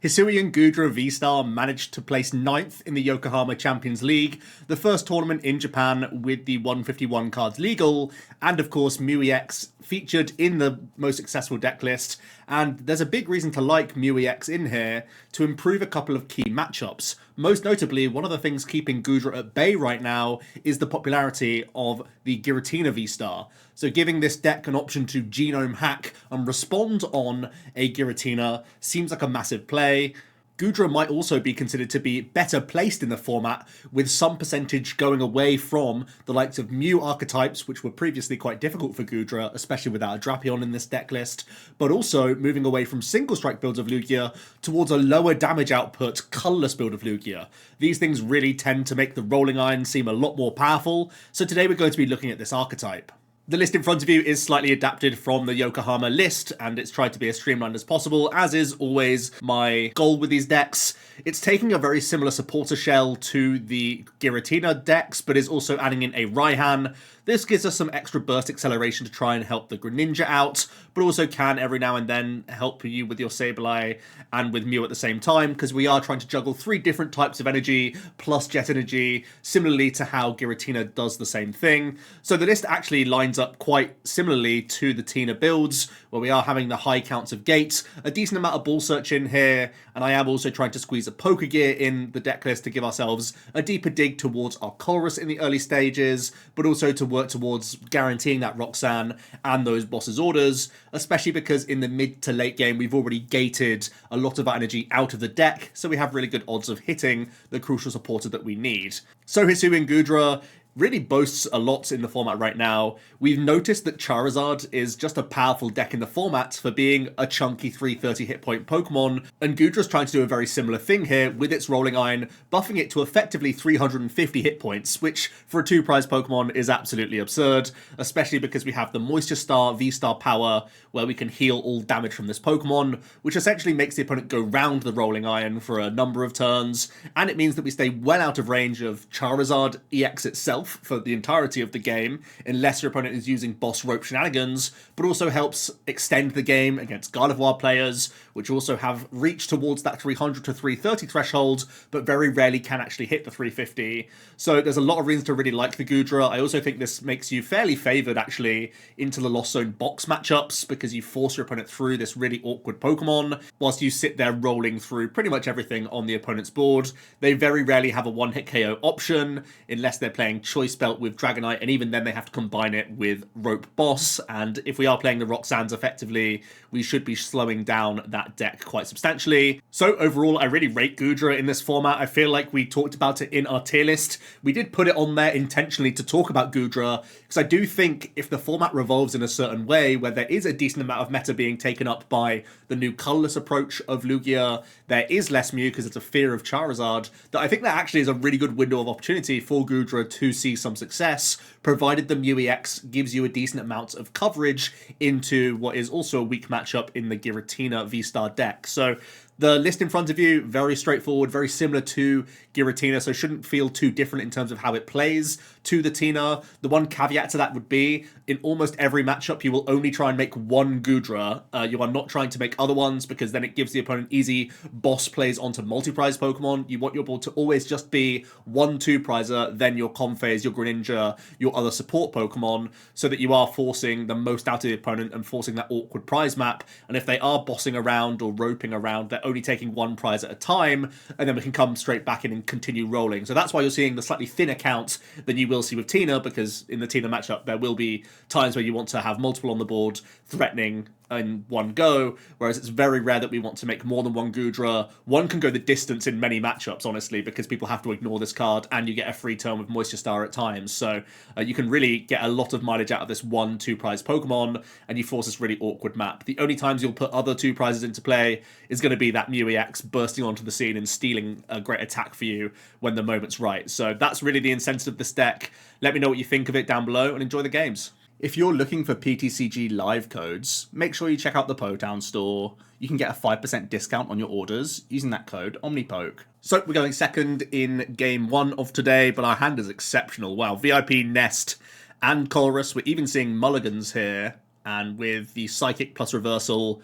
Hisuian Goodra V LOR managed to place 9th in the Yokohama Champions League, the first tournament in Japan with the 151 cards legal, and of course MewEX featured in the most successful deck list, and there's a big reason to like MewEX in here to improve a couple of key matchups. Most notably, one of the things keeping Goodra at bay right now is the popularity of the Giratina V LOR. So giving this deck an option to genome hack and respond on a Giratina seems like a massive play. Goodra might also be considered to be better placed in the format, with some percentage going away from the likes of Mew archetypes, which were previously quite difficult for Goodra, especially without a Drapion in this deck list, but also moving away from single strike builds of Lugia towards a lower damage output, colourless build of Lugia. These things really tend to make the Rolling Iron seem a lot more powerful, so today we're going to be looking at this archetype. The list in front of you is slightly adapted from the Yokohama list, and it's tried to be as streamlined as possible, as is always my goal with these decks. It's taking a very similar supporter shell to the Giratina decks, but is also adding in a Raihan. This gives us some extra burst acceleration to try and help the Greninja out, but also can every now and then help you with your Sableye and with Mew at the same time, because we are trying to juggle 3 different types of energy plus jet energy, similarly to how Giratina does the same thing. So the list actually lines up quite similarly to the Tina builds, where we are having the high counts of gates, a decent amount of ball search in here, and I am also trying to squeeze a Pokégear in the deck list to give ourselves a deeper dig towards our Colress in the early stages, but also to work towards guaranteeing that Roxanne and those boss's orders, especially because in the mid to late game we've already gated a lot of our energy out of the deck, so we have really good odds of hitting the crucial supporter that we need. So Hisuian Goodra really boasts a lot in the format right now. We've noticed that Charizard is just a powerful deck in the format for being a chunky 330 hit point Pokemon, and Goodra's trying to do a very similar thing here with its Rolling Iron, buffing it to effectively 350 hit points, which for a 2-prize Pokemon is absolutely absurd, especially because we have the Moisture Star VSTAR power, where we can heal all damage from this Pokemon, which essentially makes the opponent go round the Rolling Iron for a number of turns, and it means that we stay well out of range of Charizard EX itself for the entirety of the game, unless your opponent is using boss rope shenanigans, but also helps extend the game against Gardevoir players, which also have reached towards that 300 to 330 threshold, but very rarely can actually hit the 350. So there's a lot of reasons to really like the Goodra. I also think this makes you fairly favoured, actually, into the Lost Zone box matchups, because you force your opponent through this really awkward Pokemon, whilst you sit there rolling through pretty much everything on the opponent's board. They very rarely have a one-hit KO option, unless they're playing Choice Belt with Dragonite, and even then they have to combine it with Rope Boss, and if we are playing the Roxannes effectively, we should be slowing down that deck quite substantially. So overall, I really rate Goodra in this format. I feel like we talked about it in our tier list. We did put it on there intentionally to talk about Goodra, because I do think if the format revolves in a certain way, where there is a decent amount of meta being taken up by the new colourless approach of Lugia, there is less Mew because it's a fear of Charizard, that I think that actually is a really good window of opportunity for Goodra to see some success, provided the MewEX gives you a decent amount of coverage into what is also a weak matchup in the Giratina V-Star deck. So the list in front of you, very straightforward, very similar to Giratina, so shouldn't feel too different in terms of how it plays to the Tina. The one caveat to that would be, in almost every matchup, you will only try and make one Goodra. You are not trying to make other ones, because then it gives the opponent easy boss plays onto multi-prize Pokemon. You want your board to always just be 1 2-prizer, then your Comfeys, your Greninja, your other support Pokemon, so that you are forcing the most out of the opponent and forcing that awkward prize map. And if they are bossing around or roping around, they're only taking 1 prize at a time, and then we can come straight back in and continue rolling. So that's why you're seeing the slightly thinner count than you will see with Tina, because in the Tina matchup there will be times where you want to have multiple on the board threatening in one go, whereas it's very rare that we want to make more than 1 Goodra. One can go the distance in many matchups, honestly, because people have to ignore this card, and you get a free turn with Moisture Star at times. So you can really get a lot of mileage out of this 1 2-prize Pokemon, and you force this really awkward map. The only times you'll put other 2 prizes into play is going to be that MewEX bursting onto the scene and stealing a great attack for you when the moment's right. So that's really the incentive of this deck. Let me know what you think of it down below, and enjoy the games. If you're looking for PTCG live codes, make sure you check out the Potown store. You can get a 5% discount on your orders using that code OmniPoke. So we're going second in game 1 of today, but our hand is exceptional. Wow, VIP, Nest, and Colress. We're even seeing mulligans here, and with the Psychic plus Reversal,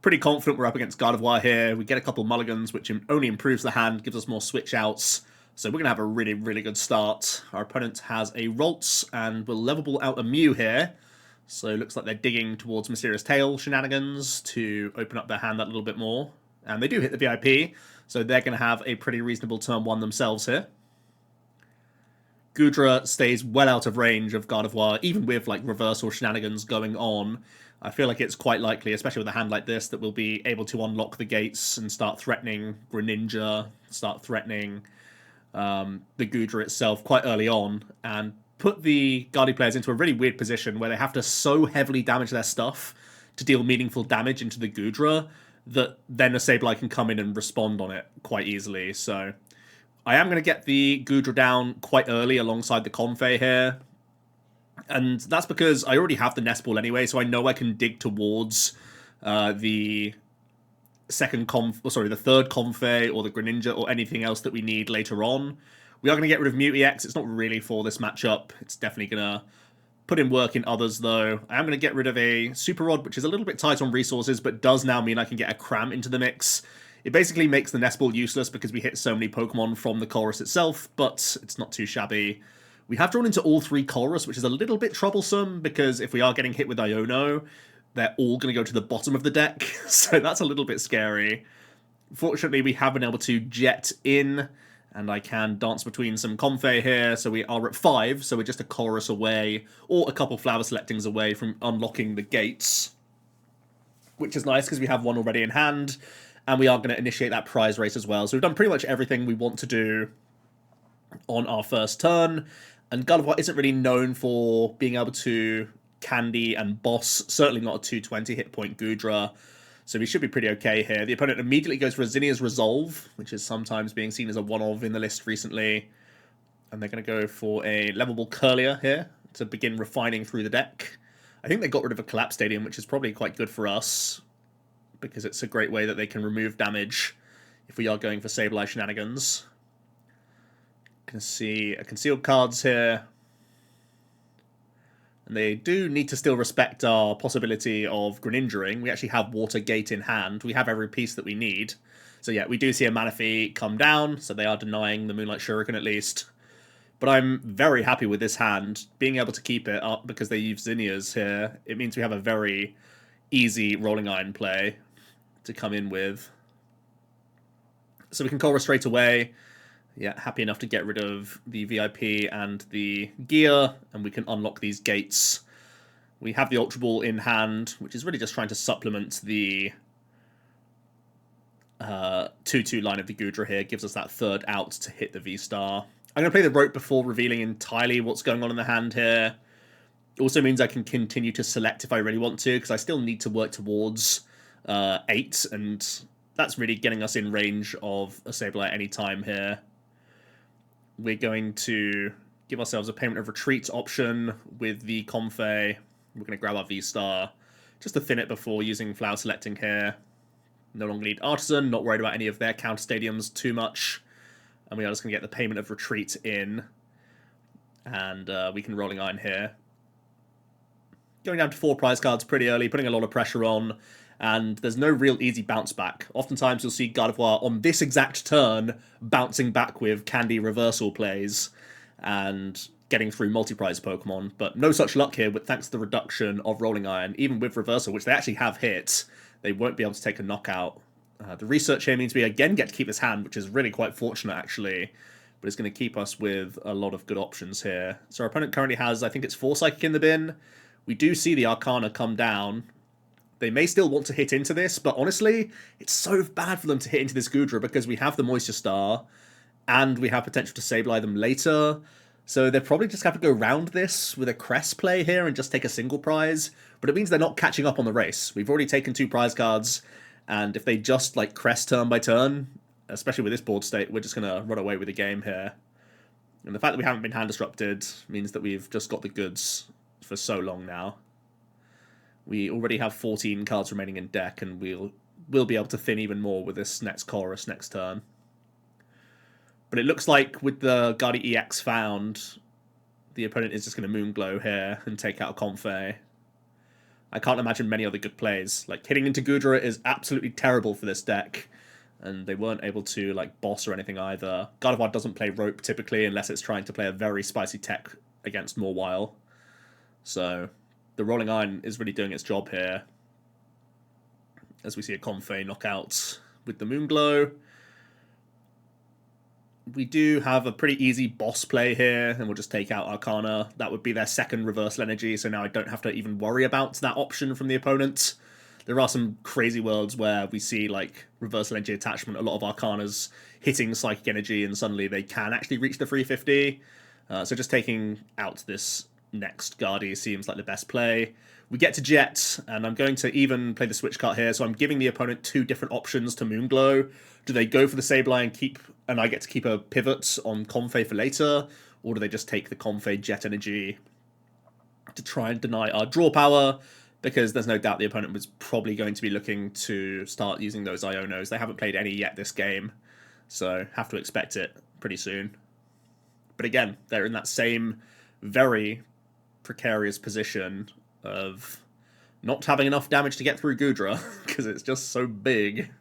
Pretty confident we're up against Gardevoir here. We get a couple mulligans, which only improves the hand, gives us more switch outs. So we're going to have a really, really good start. Our opponent has a Ralts, and we'll levelable out a Mew here. So it looks like they're digging towards Mysterious Tail shenanigans to open up their hand that little bit more. And they do hit the VIP, so they're going to have a pretty reasonable turn one themselves here. Goodra stays well out of range of Gardevoir, even with like reversal shenanigans going on. I feel like it's quite likely, especially with a hand like this, that we'll be able to unlock the gates and start threatening Greninja, start threatening the Goodra itself quite early on, and put the Guardy players into a really weird position where they have to so heavily damage their stuff to deal meaningful damage into the Goodra that then a Sableye can come in and respond on it quite easily. So I am going to get the Goodra down quite early alongside the Comfey here. And that's because I already have the Nest Ball anyway, so I know I can dig towards the third Comfey or the Greninja or anything else that we need later on. We are going to get rid of Mute EX. It's not really for this matchup. It's definitely going to put in work in others, though. I am going to get rid of a Super Rod, which is a little bit tight on resources, but does now mean I can get a Cram into the mix. It basically makes the Nest Ball useless because we hit so many Pokemon from the Colress itself, but it's not too shabby. We have drawn into all three Colress, which is a little bit troublesome because if we are getting hit with Iono, they're all going to go to the bottom of the deck, so that's a little bit scary. Fortunately, we have been able to jet in, and I can dance between some Comfey here, so we are at 5, so we're just a Colress away, or a couple Flower Selectings away from unlocking the gates, which is nice because we have one already in hand, and we are going to initiate that prize race as well. So we've done pretty much everything we want to do on our first turn, and Gardevoir isn't really known for being able to candy and boss, certainly not a 220 hit point Goodra, so we should be pretty okay here. The opponent immediately goes for a Zinnia's Resolve, which is sometimes being seen as a one-of in the list recently, and they're going to go for a Levelable Curlier here to begin refining through the deck. I think they got rid of a Collapse Stadium, which is probably quite good for us, because it's a great way that they can remove damage if we are going for Sableye shenanigans. You can see a Concealed cards here. And they do need to still respect our possibility of Greninja-ing. We actually have Water Gate in hand. We have every piece that we need. So yeah, we do see a Manaphy come down, so they are denying the Moonlight Shuriken at least. But I'm very happy with this hand. Being able to keep it up because they use Zinnias here, it means we have a very easy Rolling Iron play to come in with. So we can Colress straight away. Yeah, happy enough to get rid of the VIP and the gear, and we can unlock these gates. We have the Ultra Ball in hand, which is really just trying to supplement the 2-2 line of the Goodra here. Gives us that third out to hit the VSTAR. I'm going to play the Rope before revealing entirely what's going on in the hand here. It also means I can continue to select if I really want to, because I still need to work towards 8, and that's really getting us in range of a Sableye any time here. We're going to give ourselves a Payment of Retreat option with the Comfey. We're going to grab our VSTAR just to thin it before using Flower Selecting here. No longer need Artazon, not worried about any of their counter stadiums too much. And we are just going to get the Payment of Retreat in. And we can Rolling Iron here. Going down to 4 prize cards pretty early, putting a lot of pressure on. And there's no real easy bounce back. Oftentimes you'll see Gardevoir on this exact turn bouncing back with candy reversal plays and getting through multi-prize Pokemon, but no such luck here, but thanks to the reduction of Rolling Iron, even with reversal, which they actually have hit, they won't be able to take a knockout. The research here means we again get to keep this hand, which is really quite fortunate actually, but it's going to keep us with a lot of good options here. So our opponent currently has, I think it's 4 Psychic in the bin. We do see the Arcana come down. They may still want to hit into this, but honestly, it's so bad for them to hit into this Goodra because we have the Moisture Star, and we have potential to Sableye them later. So they'll probably just have to go around this with a Crest play here and just take a single prize, but it means they're not catching up on the race. We've already taken 2 prize cards, and if they just like Crest turn by turn, especially with this board state, we're just going to run away with the game here. And the fact that we haven't been hand disrupted means that we've just got the goods for so long now. We already have 14 cards remaining in deck, and we'll be able to thin even more with this next Chorus next turn. But it looks like with the Guardi EX found, the opponent is just going to Moonglow here and take out a Comfey. I can't imagine many other good plays. Like, hitting into Goodra is absolutely terrible for this deck, and they weren't able to, like, boss or anything either. Gardevoir doesn't play Rope typically unless it's trying to play a very spicy tech against Mawile. So the Rolling Iron is really doing its job here. As we see a Comfey knockout with the Moonglow. We do have a pretty easy boss play here, and we'll just take out Arcana. That would be their second reversal energy, so now I don't have to even worry about that option from the opponent. There are some crazy worlds where we see, like, reversal energy attachment, a lot of Arcanas hitting Psychic Energy, and suddenly they can actually reach the 350. So just taking out this next Guardy seems like the best play. We get to Jet, and I'm going to even play the Switch Cart here, so I'm giving the opponent two different options to Moonglow. Do they go for the Sableye and I get to keep a pivot on Comfey for later, or do they just take the Comfey Jet Energy to try and deny our draw power? Because there's no doubt the opponent was probably going to be looking to start using those Ionos. They haven't played any yet this game, so have to expect it pretty soon. But again, they're in that same very precarious position of not having enough damage to get through Goodra, because it's just so big.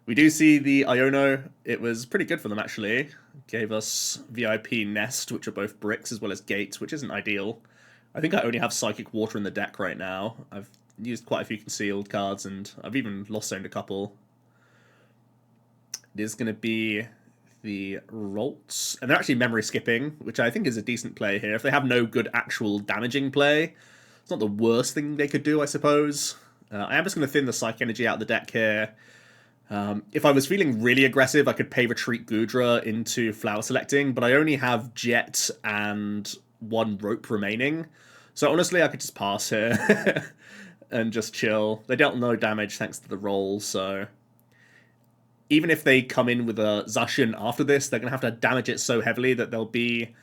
We do see the Iono. It was pretty good for them, actually. Gave us VIP Nest, which are both bricks, as well as Gates, which isn't ideal. I think I only have Psychic Water in the deck right now. I've used quite a few concealed cards, and I've even lost zoned a couple. It is going to be the Rolts, and they're actually memory skipping, which I think is a decent play here. If they have no good actual damaging play, it's not the worst thing they could do, I suppose. I am just going to thin the Psych Energy out of the deck here. If I was feeling really aggressive, I could pay retreat Goodra into Flower Selecting, but I only have Jet and one Rope remaining. So honestly, I could just pass here and just chill. They dealt no damage thanks to the roll, so even if they come in with a Zacian after this, they're going to have to damage it so heavily that there'll be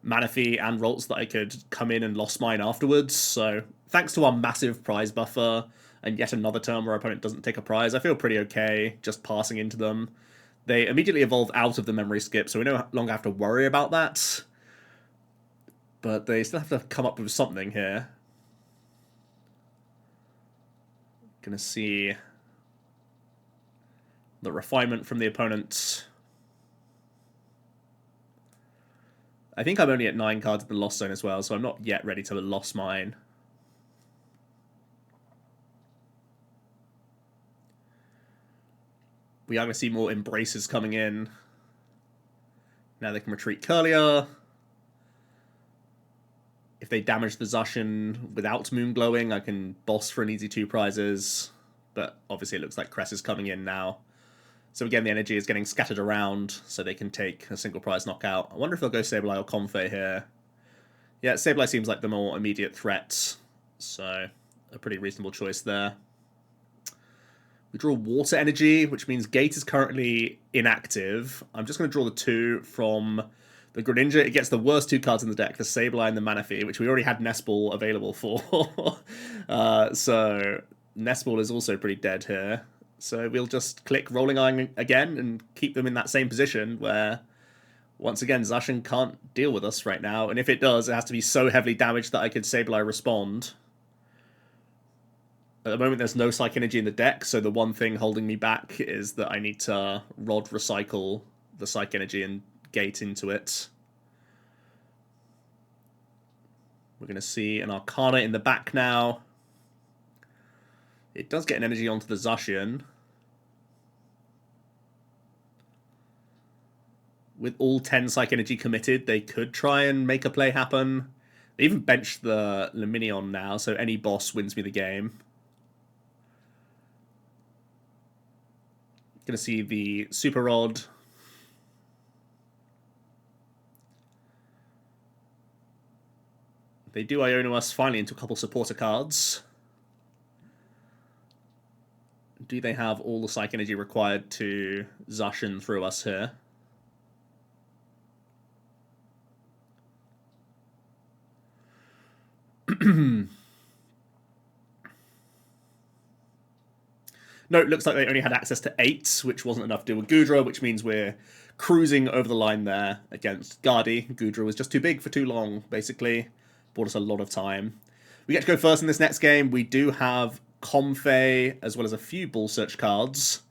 Manaphy and Rolts that I could come in and lost mine afterwards. So thanks to our massive prize buffer, and yet another turn where our opponent doesn't take a prize, I feel pretty okay just passing into them. They immediately evolve out of the memory skip, so we no longer have to worry about that. But they still have to come up with something here. Gonna see the refinement from the opponent. I think I'm only at 9 cards at the lost zone as well, so I'm not yet ready to lost mine. We are going to see more Embraces coming in. Now they can retreat Curlier. If they damage the Zacian without Moonglowing, I can boss for an easy 2 prizes. But obviously it looks like Cress is coming in now. So again, the energy is getting scattered around, so they can take a single prize knockout. I wonder if they'll go Sableye or Comfey here. Yeah, Sableye seems like the more immediate threat, so a pretty reasonable choice there. We draw Water Energy, which means Gate is currently inactive. I'm just going to draw the 2 from the Greninja. It gets the worst 2 cards in the deck, the Sableye and the Manaphy, which we already had Nest Ball available for. So Nest Ball is also pretty dead here. So we'll just click Rolling Iron again and keep them in that same position where, once again, Zacian can't deal with us right now. And if it does, it has to be so heavily damaged that I could Sableye respond. At the moment, there's no Psych Energy in the deck, so the one thing holding me back is that I need to Rod recycle the Psych Energy and Gate into it. We're going to see an Arcana in the back now. It does get an energy onto the Zacian. With all 10 Psych Energy committed, they could try and make a play happen. They even benched the Luminion now, so any boss wins me the game. Gonna see the Super Rod. They do Iono us finally into a couple supporter cards. Do they have all the Psych Energy required to Zacian through us here? No, it looks like they only had access to 8, which wasn't enough to deal with Goodra, which means we're cruising over the line there against Guardy. Goodra was just too big for too long, basically. Bought us a lot of time. We get to go first in this next game. We do have Comfey, as well as a few Ball Search cards.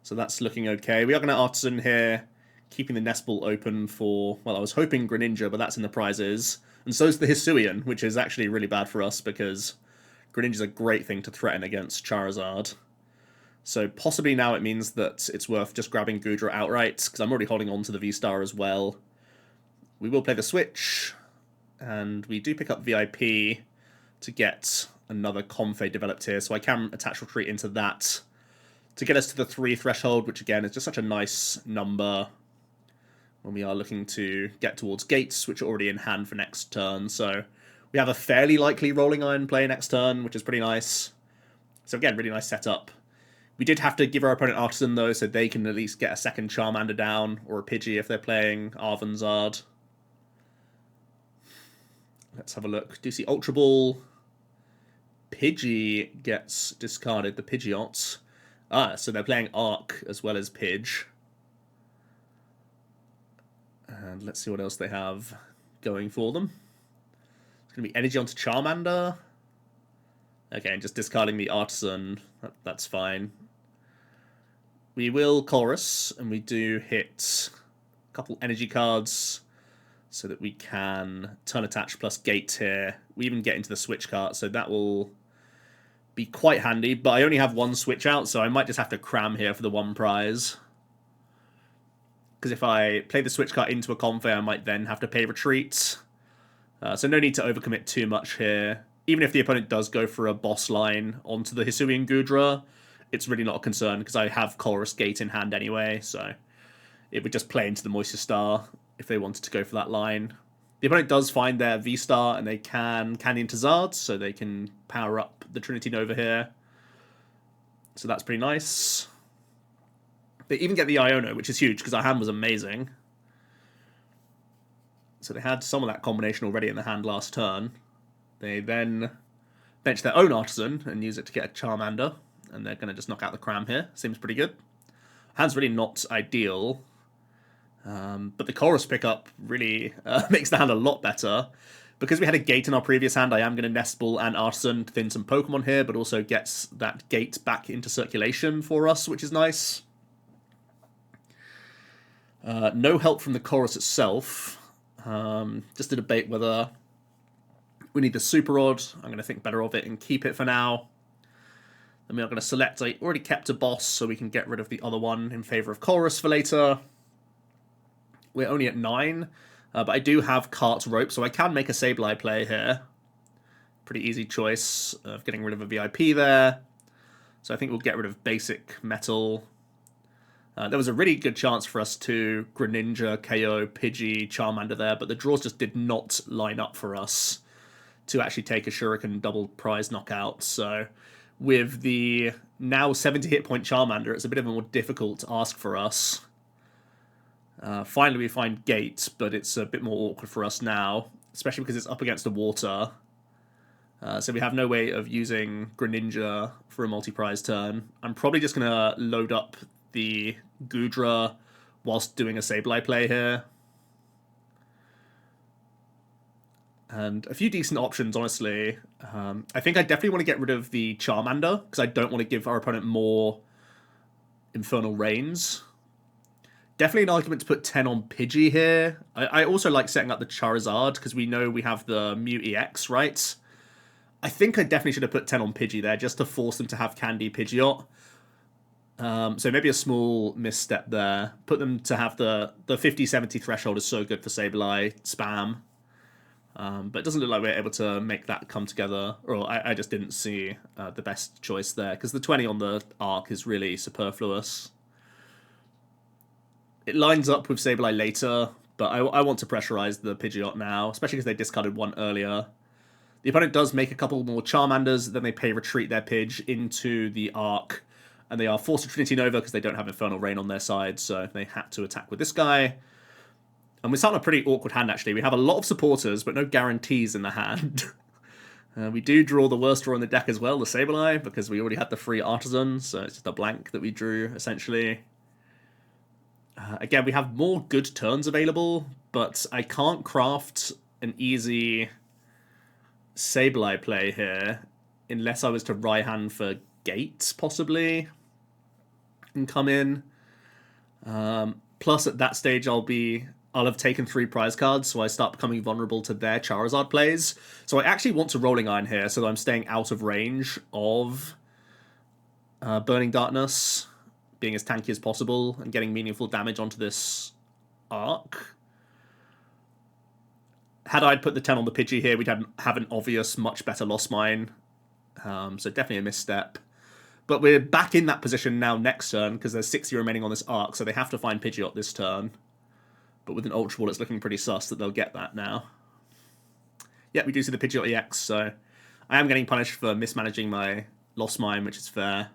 So that's looking okay. We are going to Artazon here, keeping the Nest Ball open for, well, I was hoping Greninja, but that's in the prizes. And so is the Hisuian, which is actually really bad for us because Greninja's a great thing to threaten against Charizard. So possibly now it means that it's worth just grabbing Goodra outright, because I'm already holding on to the VSTAR as well. We will play the Switch, and we do pick up VIP to get another Comfey developed here, so I can attach Retreat into that to get us to the 3 threshold, which again is just such a nice number when we are looking to get towards gates, which are already in hand for next turn. So we have a fairly likely Rolling Iron play next turn, which is pretty nice. So again, really nice setup. We did have to give our opponent Artazon, though, so they can at least get a second Charmander down, or a Pidgey if they're playing Arvanzard. Let's have a look. Do you see Ultra Ball? Pidgey gets discarded, the Pidgeot. Ah, so they're playing Arc as well as Pidge. And let's see what else they have going for them. It's going to be Energy onto Charmander. Okay, and just discarding the Artazon. That's fine. We will Colress, and we do hit a couple energy cards so that we can turn attach plus gate here. We even get into the Switch Cart, so that will be quite handy. But I only have one Switch out, so I might just have to cram here for the one prize. Because if I play the Switch Cart into a Comfey, I might then have to pay retreat. So no need to overcommit too much here. Even if the opponent does go for a boss line onto the Hisuian Goodra, it's really not a concern because I have Colress Gate in hand anyway, so it would just play into the Moisture Star if they wanted to go for that line. The opponent does find their VSTAR and they can Canyon to Zard, so they can power up the Trinity Nova here. So that's pretty nice. They even get the Iono, which is huge because our hand was amazing. So they had some of that combination already in the hand last turn. They then bench their own Artazon and use it to get a Charmander. And they're going to just knock out the Cram here. Seems pretty good. Hand's really not ideal. But the Colress pickup really makes the hand a lot better. Because we had a gate in our previous hand, I am going to Nest Ball and Artazon to thin some Pokemon here, but also gets that gate back into circulation for us, which is nice. No help from the Colress itself. Just to debate whether we need the Super Rod. I'm going to think better of it and keep it for now. Then we are going to select, I already kept a boss, so we can get rid of the other one in favour of Colress for later. We're only at 9, but I do have Cart Rope, so I can make a Sableye play here. Pretty easy choice of getting rid of a VIP there. So I think we'll get rid of basic metal. There was a really good chance for us to Greninja, KO, Pidgey, Charmander there, but the draws just did not line up for us to actually take a Shuriken double prize knockout, so with the now 70 hit point Charmander, it's a bit of a more difficult ask for us. Finally we find Gate, but it's a bit more awkward for us now, especially because it's up against the water. So we have no way of using Greninja for a multi-prize turn. I'm probably just going to load up the Goodra whilst doing a Sableye play here. And a few decent options, honestly. I think I definitely want to get rid of the Charmander, because I don't want to give our opponent more Infernal Rains. Definitely an argument to put 10 on Pidgey here. I also like setting up the Charizard, because we know we have the Mew EX, right? I think I definitely should have put 10 on Pidgey there, just to force them to have Candy Pidgeot. So maybe a small misstep there. Put them to have the 50-70 threshold is so good for Sableye spam. But it doesn't look like we're able to make that come together. Or I just didn't see the best choice there, because the 20 on the Arc is really superfluous. It lines up with Sableye later, but I want to pressurize the Pidgeot now, especially because they discarded one earlier. The opponent does make a couple more Charmanders, then they pay retreat their Pidge into the Arc, and they are forced to Trinity Nova because they don't have Infernal Rain on their side, so they had to attack with this guy. And we're starting a pretty awkward hand, actually. We have a lot of supporters, but no guarantees in the hand. We do draw the worst draw in the deck as well, the Sableye, because we already had the free Artazon, so it's just a blank that we drew, essentially. Again, we have more good turns available, but I can't craft an easy Sableye play here, unless I was to Raihan for Gate, possibly, and come in. Plus, at that stage, I'll have taken 3 prize cards, so I start becoming vulnerable to their Charizard plays. So I actually want to Rolling Iron here, so that I'm staying out of range of Burning Darkness, being as tanky as possible, and getting meaningful damage onto this Arc. Had I put the 10 on the Pidgey here, we'd have an obvious, much better Lost Mine. So definitely a misstep. But we're back in that position now next turn, because there's 60 remaining on this Arc, so they have to find Pidgeot this turn. But with an Ultra Ball, it's looking pretty sus that they'll get that now. Yeah, we do see the Pidgeot EX, so I am getting punished for mismanaging my Lost Mine, which is fair.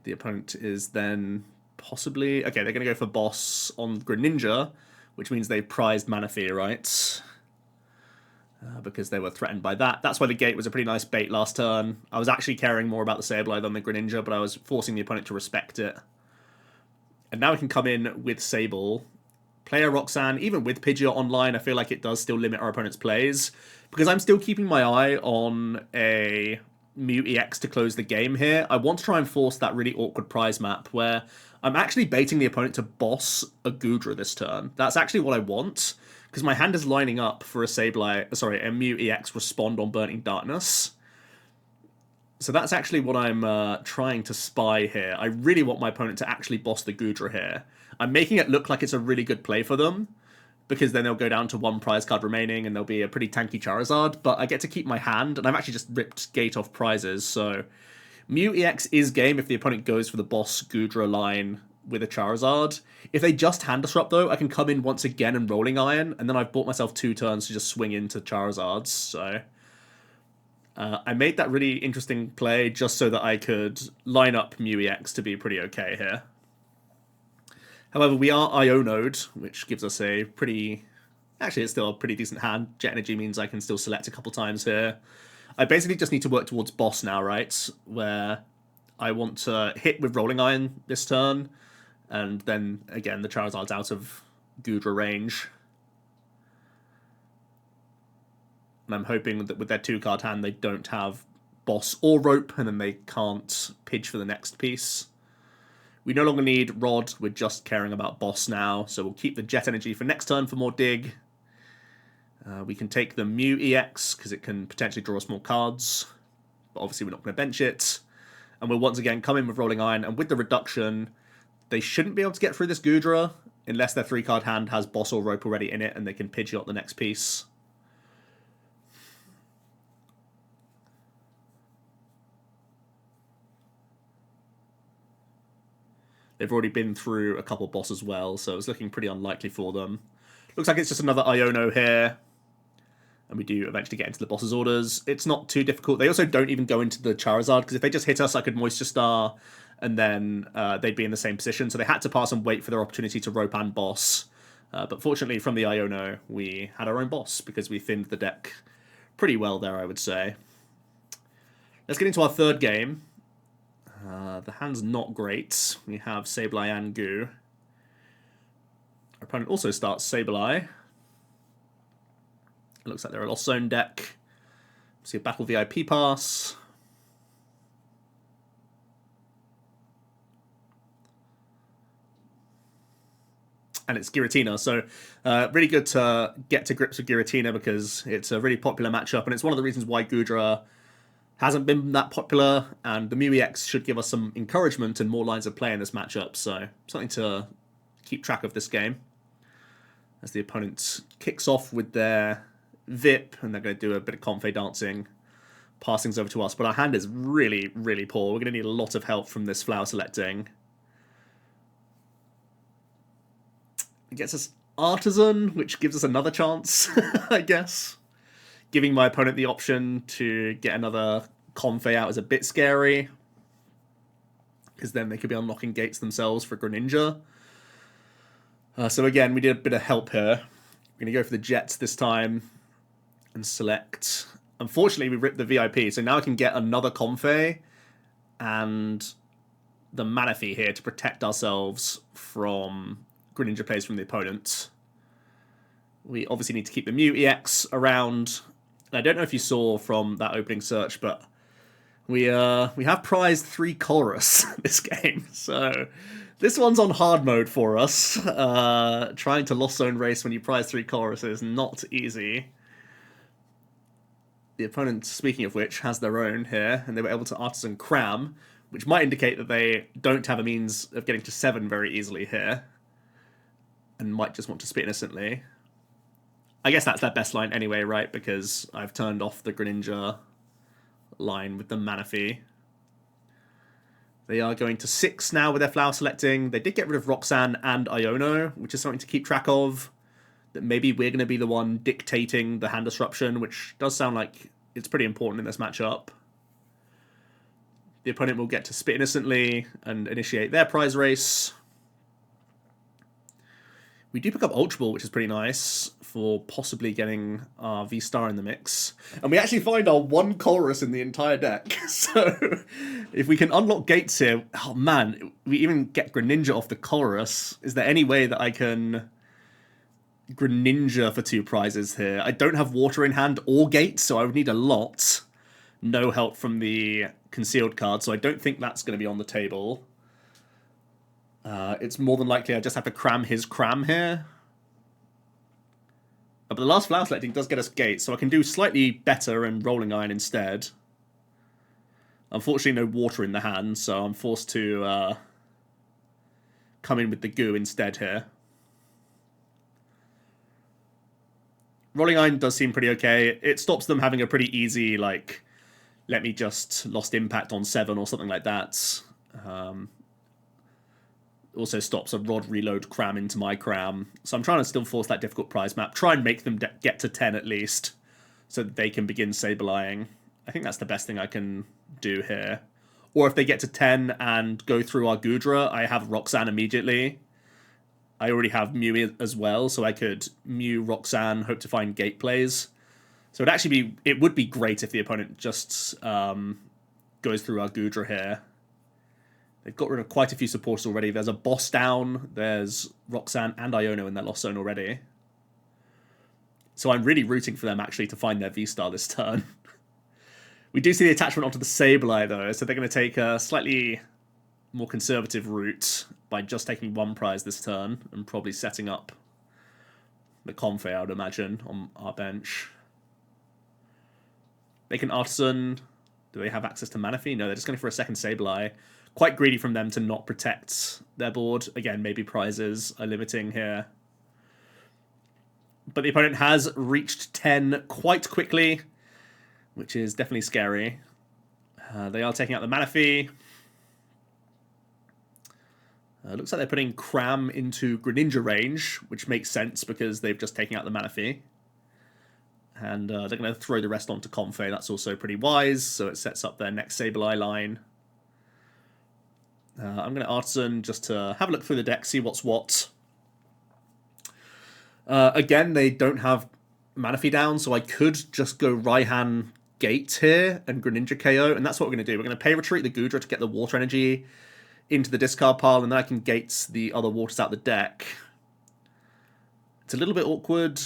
The opponent is then possibly... Okay, they're going to go for Boss on Greninja, which means they prized Manaphy, right? Because they were threatened by that. That's why the Gate was a pretty nice bait last turn. I was actually caring more about the Sableye than the Greninja, but I was forcing the opponent to respect it. And now we can come in with Sable, play a Roxanne. Even with Pidgeot online, I feel like it does still limit our opponent's plays, because I'm still keeping my eye on a Mew EX to close the game here. I want to try and force that really awkward prize map where I'm actually baiting the opponent to boss a Goodra this turn. That's actually what I want, because my hand is lining up for a Mew EX respond on Burning Darkness. So that's actually what I'm trying to spy here. I really want my opponent to actually boss the Goodra here. I'm making it look like it's a really good play for them, because then they'll go down to 1 prize card remaining and there'll be a pretty tanky Charizard, but I get to keep my hand, and I've actually just ripped Gate off prizes, so Mew EX is game if the opponent goes for the boss Goodra line with a Charizard. If they just hand disrupt, though, I can come in once again and Rolling Iron, and then I've bought myself 2 turns to just swing into Charizards, so... I made that really interesting play just so that I could line up Mew EX to be pretty okay here. However, we are Iono'd, which gives us a pretty... Actually, it's still a pretty decent hand. Jet Energy means I can still select a couple times here. I basically just need to work towards boss now, right? Where I want to hit with Rolling Iron this turn, and then, again, the Charizard's out of Goodra range. And I'm hoping that with their 2-card hand, they don't have Boss or Rope, and then they can't Pidge for the next piece. We no longer need Rod, we're just caring about Boss now, so we'll keep the Jet Energy for next turn for more dig. We can take the Mew EX, because it can potentially draw us more cards, but obviously we're not going to bench it. And we'll once again come in with Rolling Iron, and with the reduction, they shouldn't be able to get through this Goodra, unless their 3-card hand has Boss or Rope already in it, and they can Pidgeot the next piece. They've already been through a couple boss as well, so it's looking pretty unlikely for them. Looks like it's just another Iono here. And we do eventually get into the boss's orders. It's not too difficult. They also don't even go into the Charizard, because if they just hit us, I could Moisture Star, and then they'd be in the same position. So they had to pass and wait for their opportunity to Rope and Boss. But fortunately, from the Iono, we had our own Boss, because we thinned the deck pretty well there, I would say. Let's get into our third game. The hand's not great. We have Sableye and Goo. Our opponent also starts Sableye. It looks like they're a Lost Zone deck. See a Battle VIP Pass. And it's Giratina, so really good to get to grips with Giratina, because it's a really popular matchup, and it's one of the reasons why Goodra hasn't been that popular, and the Mew EX should give us some encouragement and more lines of play in this matchup, so something to keep track of this game. As the opponent kicks off with their VIP, and they're going to do a bit of Comfey dancing, passing over to us, but our hand is really, really poor. We're going to need a lot of help from this flower selecting. It gets us Artazon, which gives us another chance, I guess. Giving my opponent the option to get another Comfey out is a bit scary, because then they could be unlocking gates themselves for Greninja. So again, we did a bit of help here. We're going to go for the Jets this time and select. Unfortunately, we ripped the VIP, so now I can get another Comfey and the Manaphy here to protect ourselves from Greninja plays from the opponent, We obviously need to keep the Mew EX around. And I don't know if you saw from that opening search, but we have prized 3 Colress this game. So this one's on hard mode for us. Trying to Lost Zone race when you prize 3 Colress is not easy. The opponent, speaking of which, has their own here, and they were able to Artazon Cram, which might indicate that they don't have a means of getting to 7 very easily here, and might just want to spit innocently. I guess that's their best line anyway, right? Because I've turned off the Greninja line with the Manaphy. They are going to 6 now with their flower selecting. They did get rid of Roxanne and Iono, which is something to keep track of. That maybe we're going to be the one dictating the hand disruption, which does sound like it's pretty important in this matchup. The opponent will get to spit innocently and initiate their prize race. We do pick up Ultra Ball, which is pretty nice for possibly getting our VSTAR in the mix. And we actually find our 1 Colress in the entire deck. So if we can unlock gates here, oh man, we even get Greninja off the Colress. Is there any way that I can Greninja for 2 prizes here? I don't have water in hand or gates, so I would need a lot. No help from the concealed card, so I don't think that's going to be on the table. It's more than likely I just have to cram his cram here. But the last flower selecting does get us gates, so I can do slightly better and Rolling Iron instead. Unfortunately, no water in the hand, so I'm forced to come in with the goo instead here. Rolling Iron does seem pretty okay. It stops them having a pretty easy, like, let me just Lost Impact on 7 or something like that. Also stops a Rod Reload Cram into my Cram. So I'm trying to still force that difficult prize map. Try and make them get to 10 at least, so that they can begin Sableyeing. I think that's the best thing I can do here. Or if they get to 10 and go through our Goodra, I have Roxanne immediately. I already have Mew as well, so I could Mew, Roxanne, hope to find gate plays. So it would be great if the opponent just goes through our Goodra here. They've got rid of quite a few supporters already. There's a boss down. There's Roxanne and Iono in their Lost Zone already. So I'm really rooting for them, actually, to find their VSTAR this turn. We do see the attachment onto the Sableye, though, so they're going to take a slightly more conservative route by just taking 1 prize this turn and probably setting up the Comfey, I would imagine, on our bench. They can Artazon. Do they have access to Manaphy? No, they're just going for a second Sableye. Quite greedy from them to not protect their board. Again, maybe prizes are limiting here. But the opponent has reached 10 quite quickly, which is definitely scary. They are taking out the Manaphy. Looks like they're putting Cram into Greninja range, which makes sense because they've just taken out the Manaphy. And they're going to throw the rest onto Comfey. That's also pretty wise, so it sets up their next Sableye line. I'm going to Artazon just to have a look through the deck, see what's what. Again, they don't have Manaphy down, so I could just go Raihan Gate here and Greninja KO, and that's what we're going to do. We're going to pay retreat the Goodra to get the water energy into the discard pile, and then I can gate the other waters out the deck. It's a little bit awkward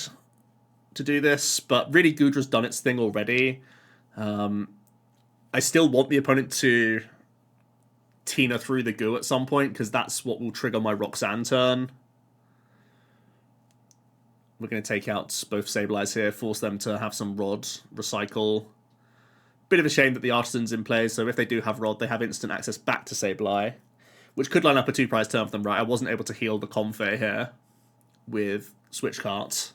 to do this, but really Goodra's done its thing already. I still want the opponent to Tina through the goo at some point, because that's what will trigger my Roxanne turn. We're going to take out both Sableyes here, force them to have some Rod, recycle. Bit of a shame that the Artazon's in play, so if they do have Rod, they have instant access back to Sableye, which could line up a 2-prize turn for them, right? I wasn't able to heal the Comfey here with Switch Cart.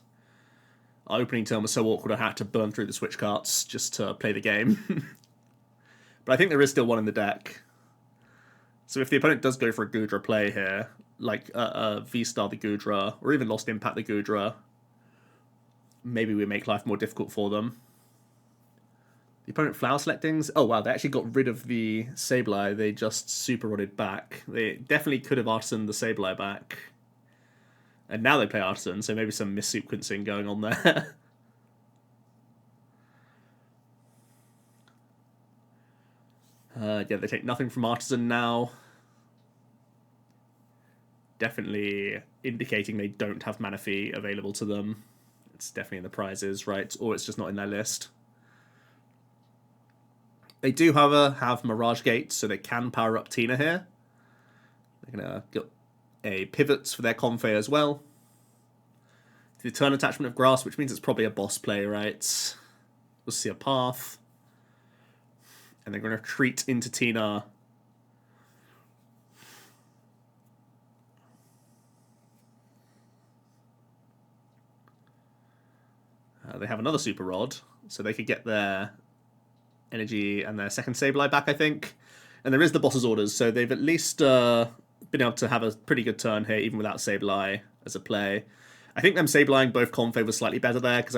Our opening turn was so awkward I had to burn through the Switch Carts just to play the game. But I think there is still one in the deck. So if the opponent does go for a Goodra play here, like VSTAR the Goodra, or even Lost Impact the Goodra, maybe we make life more difficult for them. The opponent flower selectings. Oh wow, they actually got rid of the Sableye. They just super rodded back. They definitely could have Artazon the Sableye back. And now they play Artazon, so maybe some missequencing going on there. Yeah, they take nothing from Artazon now. Definitely indicating they don't have Manaphy available to them. It's definitely in the prizes, right? Or it's just not in their list. They do, however, have Mirage Gate, so they can power up Tina here. They're going to get a Pivots for their Comfey as well. The turn attachment of Grass, which means it's probably a boss play, right? We'll see a Path. And they're going to retreat into Tina. They have another Super Rod, so they could get their energy and their second Sableye back, I think. And there is the boss's orders, so they've at least been able to have a pretty good turn here, even without Sableye as a play. I think them Sableyeing both Comfey was slightly better there, because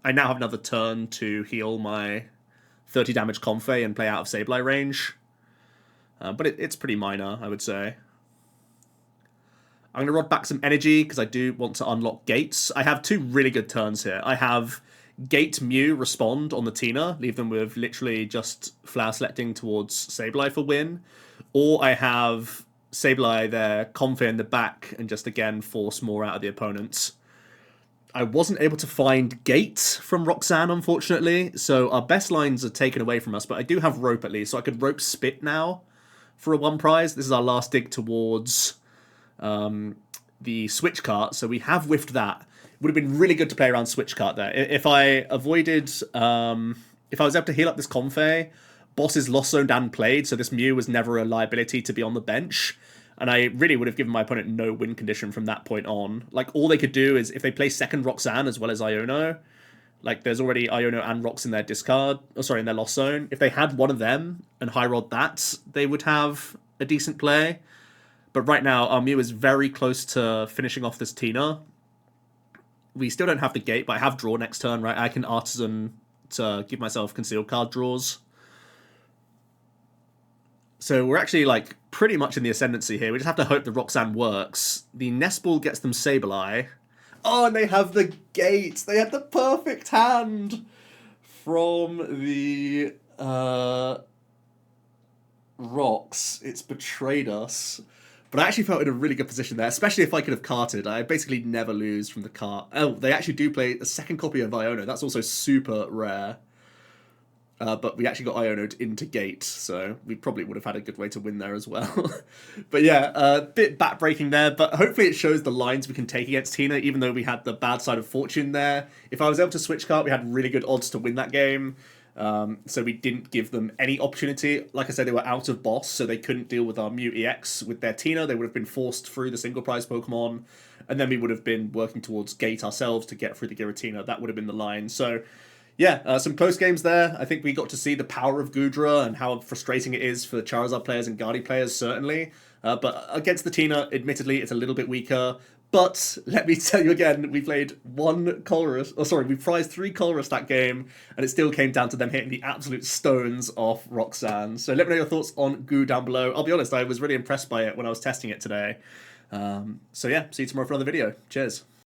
I now have another turn to heal my 30 damage Comfey and play out of Sableye range. But it's pretty minor, I would say. I'm going to rod back some energy, because I do want to unlock gates. I have two really good turns here. I have Gate Mew respond on the Tina, leave them with literally just flower selecting towards Sableye for win. Or I have Sableye there, Comfey in the back, and just again force more out of the opponents. I wasn't able to find Gate from Roxanne, unfortunately, so our best lines are taken away from us, but I do have Rope at least, so I could Rope Spit now for a 1 prize. This is our last dig towards the Switch Cart, so we have whiffed that. It would have been really good to play around Switch Cart there. If I avoided, if I was able to heal up this Comfey, boss is lost zoned and played, so this Mew was never a liability to be on the bench, and I really would have given my opponent no win condition from that point on. Like, all they could do is, if they play second Roxanne as well as Iono, like, there's already Iono and Rox in their discard, in their lost zone. If they had one of them and high rod that, they would have a decent play. But right now, our Mew is very close to finishing off this Tina. We still don't have the gate, but I have draw next turn, right? I can Artazon to give myself concealed card draws. So we're actually, like, pretty much in the ascendancy here. We just have to hope the Roxanne works. The Nest Ball gets them Sableye. Oh, and they have the gate! They had the perfect hand from the Rox. It's betrayed us. But I actually felt in a really good position there, especially if I could have carted. I basically never lose from the cart. Oh, they actually do play a second copy of Iono. That's also super rare. But we actually got Iono'd into gate, so we probably would have had a good way to win there as well. But yeah, a bit backbreaking there, but hopefully it shows the lines we can take against Tina, even though we had the bad side of fortune there. If I was able to switch cart, we had really good odds to win that game. So we didn't give them any opportunity. Like I said, they were out of boss, so they couldn't deal with our Mew EX with their Tina. They would have been forced through the single prize Pokemon, and then we would have been working towards gate ourselves to get through the Giratina. That would have been the line. So yeah, some close games there. I think we got to see the power of Goodra and how frustrating it is for Charizard players and Gardevoir players, certainly. But against the Tina, admittedly, it's a little bit weaker. But let me tell you again, we played we prized 3 Colress that game, and it still came down to them hitting the absolute stones off Roxanne. So let me know your thoughts on Goo down below. I'll be honest, I was really impressed by it when I was testing it today. So yeah, see you tomorrow for another video. Cheers.